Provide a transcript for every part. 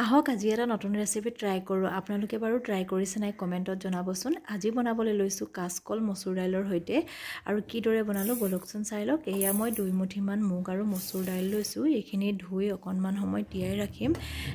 আহক আজি এটা নতুন ৰেচিপি ট্ৰাই কৰোঁ। আপোনালোকে বাৰু ট্ৰাই কৰিছে নাই কমেণ্টত জনাবচোন। আজি বনাবলৈ লৈছোঁ কাচকল মচুৰ দাইলৰ সৈতে আৰু কিদৰে বনালোঁ বলকচোন চাই লওক। এয়া মই 2 মুঠিমান মুগ আৰু মচুৰ দাইল লৈছোঁ। এইখিনি ধুই অকণমান সময় তিয়াই ৰাখিম।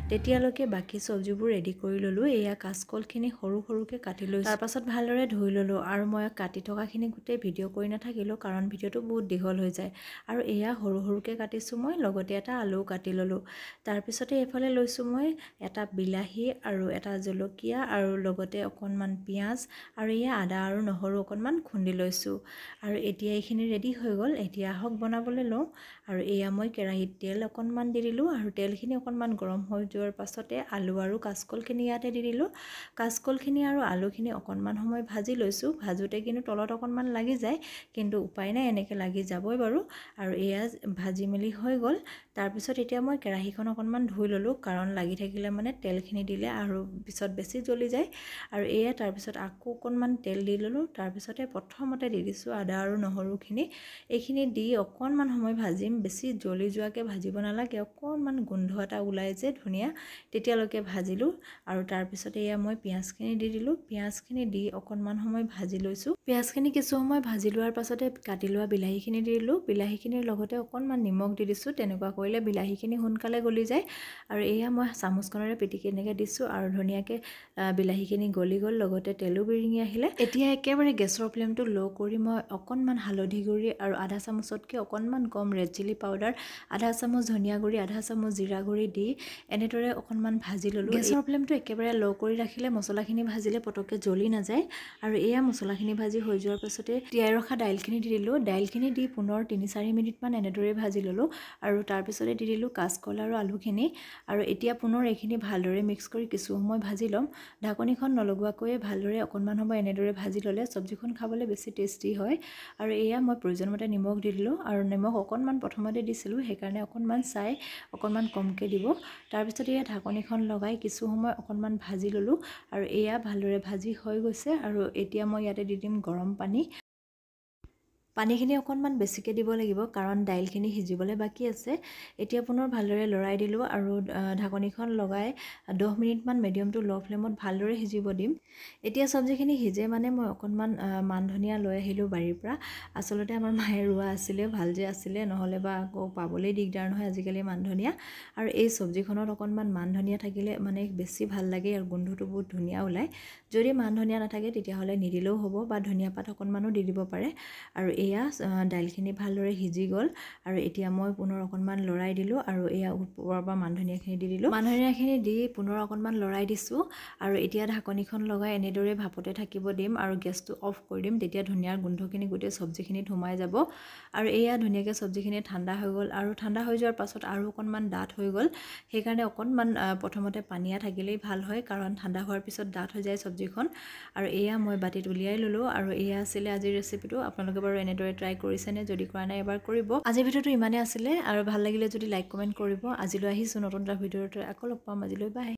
তেতিয়ালৈকে বাকী চব্জিবোৰ ৰেডি কৰি ল'লোঁ। এয়া কাচকলখিনি সৰু সৰুকৈ কাটি লৈছোঁ। তাৰপাছত ভালদৰে ধুই ল'লোঁ আৰু মই কাটি থকাখিনি গোটেই ভিডিঅ' কৰি নাথাকিলোঁ কাৰণ ভিডিঅ'টো বহুত দীঘল হৈ যায়। আৰু এয়া সৰু সৰুকৈ কাটিছোঁ মই, লগতে এটা আলুও কাটি ল'লোঁ। তাৰপিছতে এইফালে লৈছোঁ মই এটা বিলাহী আৰু এটা জলকীয়া আৰু লগতে অকণমান পিঁয়াজ আৰু এয়া আদা আৰু নহৰু অকণমান খুন্দি লৈছোঁ। আৰু এতিয়া এইখিনি ৰেডি হৈ গ'ল। এতিয়া আহক বনাবলৈ লওঁ। আৰু এয়া মই কেৰাহীত তেল অকণমান দি দিলোঁ আৰু তেলখিনি অকণমান গৰম হৈ যোৱাৰ পাছতে আলু আৰু কাচকলখিনি ইয়াতে দি দিলোঁ। কাচকলখিনি আৰু আলুখিনি অকণমান সময় ভাজি লৈছোঁ। ভাজোঁতে কিন্তু তলত অকণমান লাগি যায়, কিন্তু উপায় নাই, এনেকৈ লাগি যাবই বাৰু। আৰু এয়া ভাজি মেলি হৈ গ'ল। তাৰপিছত এতিয়া মই কেৰাহীখন অকণমান ধুই ল'লোঁ কাৰণ লাগি থাকিলে মানে তেলখিনি দিলে আৰু পিছত বেছি জ্বলি যায়। আৰু এয়া তাৰপিছত আকৌ অকণমান তেল দি ল'লোঁ। তাৰপিছতে প্ৰথমতে দি দিছোঁ আদা আৰু নহৰুখিনি। এইখিনি দি অকণমান সময় ভাজিম। বেছি জ্বলি যোৱাকৈ ভাজিব নালাগে, অকণমান গোন্ধ এটা ওলাই যে ধুনীয়া, তেতিয়ালৈকে ভাজিলোঁ। আৰু তাৰপিছতে এয়া মই পিঁয়াজখিনি দি দিলোঁ। পিঁয়াজখিনি দি অকণমান সময় ভাজি লৈছোঁ। পিঁয়াজখিনি কিছু সময় ভাজি লোৱাৰ পাছতে কাটি লোৱা বিলাহীখিনি দি দিলোঁ। বিলাহীখিনিৰ লগতে অকণমান নিমখ দি দিছোঁ। তেনেকুৱা কৰিলে বিলাহীখিনি সোনকালে গলি যায়। আৰু এয়া মই চামুচখনেৰে পিটিকি এনেকৈ দিছোঁ আৰু ধুনীয়াকৈ বিলাহীখিনি গলি গ'ল, লগতে তেলো বিৰিঙি আহিলে। এতিয়া একেবাৰে গেছৰ ফ্লেমটো ল' কৰি মই অকণমান হালধি গুড়ি আৰু আধা চামুচতকৈ অকণমান কম ৰেড চিলি পাউডাৰ, আধা চামুচ ধনিয়া গুড়ি, আধা চামুচ জিৰা গুড়ি দি এনেদৰে অকণমান ভাজি ল'লোঁ। গেছৰ ফ্লেমটো একেবাৰে ল' কৰি ৰাখিলে মছলাখিনি ভাজিলে পটককৈ জ্বলি নাযায়। আৰু এয়া মছলাখিনি ভাজি হৈ যোৱাৰ পাছতে তিয়াই ৰখা দাইলখিনি দি দিলোঁ। দাইলখিনি দি পুনৰ 3-4 মিনিটমান এনেদৰে ভাজি ল'লোঁ। আৰু তাৰপিছতে দি দিলোঁ কাচকল আৰু আলুখিনি। আৰু এতিয়া পুনৰ এইখিনি ভালদৰে মিক্স কৰি কিছু সময় ভাজি ল'ম। ঢাকনিখন নলগোৱাকৈয়ে ভালদৰে অকণমান সময় এনেদৰে ভাজি ল'লে চব্জিখন খাবলৈ বেছি টেষ্টি হয়। আৰু এয়া মই প্ৰয়োজন মতে নিমখ দি দিলোঁ। আৰু নিমখ অকণমান প্ৰথমতে দিছিলোঁ, সেইকাৰণে অকণমান চাই অকণমান কমকৈ দিব। তাৰপিছত এয়া ঢাকনিখন লগাই কিছু সময় অকণমান ভাজি ল'লোঁ। আৰু এয়া ভালদৰে ভাজি হৈ গৈছে। আৰু এতিয়া মই ইয়াতে দি দিম গৰম পানী। পানীখিনি অকণমান বেছিকৈ দিব লাগিব কাৰণ দাইলখিনি সিজিবলৈ বাকী আছে। এতিয়া পুনৰ ভালদৰে লৰাই দিলোঁ আৰু ঢাকনিখন লগাই 10 মিনিটমান মিডিয়াম টু ল' ফ্লেমত ভালদৰে সিজিব দিম। এতিয়া চব্জিখিনি সিজে মানে মই অকণমান মান ধনিয়া লৈ আহিলোঁ বাৰীৰ পৰা। আচলতে আমাৰ মায়ে ৰোৱা আছিলে, ভাল যে আছিলে, নহ'লে বা আকৌ পাবলৈ দিগদাৰ নহয় আজিকালি মান ধনিয়া। আৰু এই চব্জিখনত অকণমান মান ধনিয়া থাকিলে মানে বেছি ভাল লাগে আৰু গোন্ধটো বহুত ধুনীয়া ওলায়। যদি মান ধনিয়া নাথাকে তেতিয়াহ'লে নিদিলেও হ'ব বা ধনিয়া পাত অকণমানো দি দিব পাৰে। আৰু এয়া দাইলখিনি ভালদৰে সিজি গ'ল। আৰু এতিয়া মই পুনৰ অকণমান লৰাই দিলোঁ আৰু এয়া ওপৰৰ পৰা মান ধনিয়াখিনি দি দিলোঁ। মান ধনিয়াখিনি দি পুনৰ অকণমান লৰাই দিছোঁ। আৰু এতিয়া ঢাকনিখন লগাই এনেদৰে ভাপতে থাকিব দিম আৰু গেছটো অফ কৰি দিম। তেতিয়া ধনিয়াৰ গোন্ধখিনি গোটেই চব্জিখিনিত সোমাই যাব। আৰু এয়া ধুনীয়াকৈ চব্জিখিনি ঠাণ্ডা হৈ গ'ল। আৰু ঠাণ্ডা হৈ যোৱাৰ পাছত আৰু অকণমান ডাঠ হৈ গ'ল। সেইকাৰণে অকণমান প্ৰথমতে পানীয়া থাকিলেই ভাল হয় কাৰণ ঠাণ্ডা হোৱাৰ পিছত ডাঠ হৈ যায় চব্জিখন। আৰু এয়া মই বাতিত উলিয়াই ল'লোঁ। আৰু এয়া আছিলে আজিৰ ৰেচিপিটো। আপোনালোকে বাৰু এনেদৰে ট্ৰাই কৰিছেনে? যদি কৰা নাই এবাৰ কৰিব। আজিৰ ভিডিঅ'টো ইমানেই আছিলে। আৰু ভাল লাগিলে যদি লাইক কমেণ্ট কৰিব। আজিলৈ আহিছোঁ নতুন এটা ভিডিঅ'ৰ আকৌ লগ পাম। আজিলৈ বাই।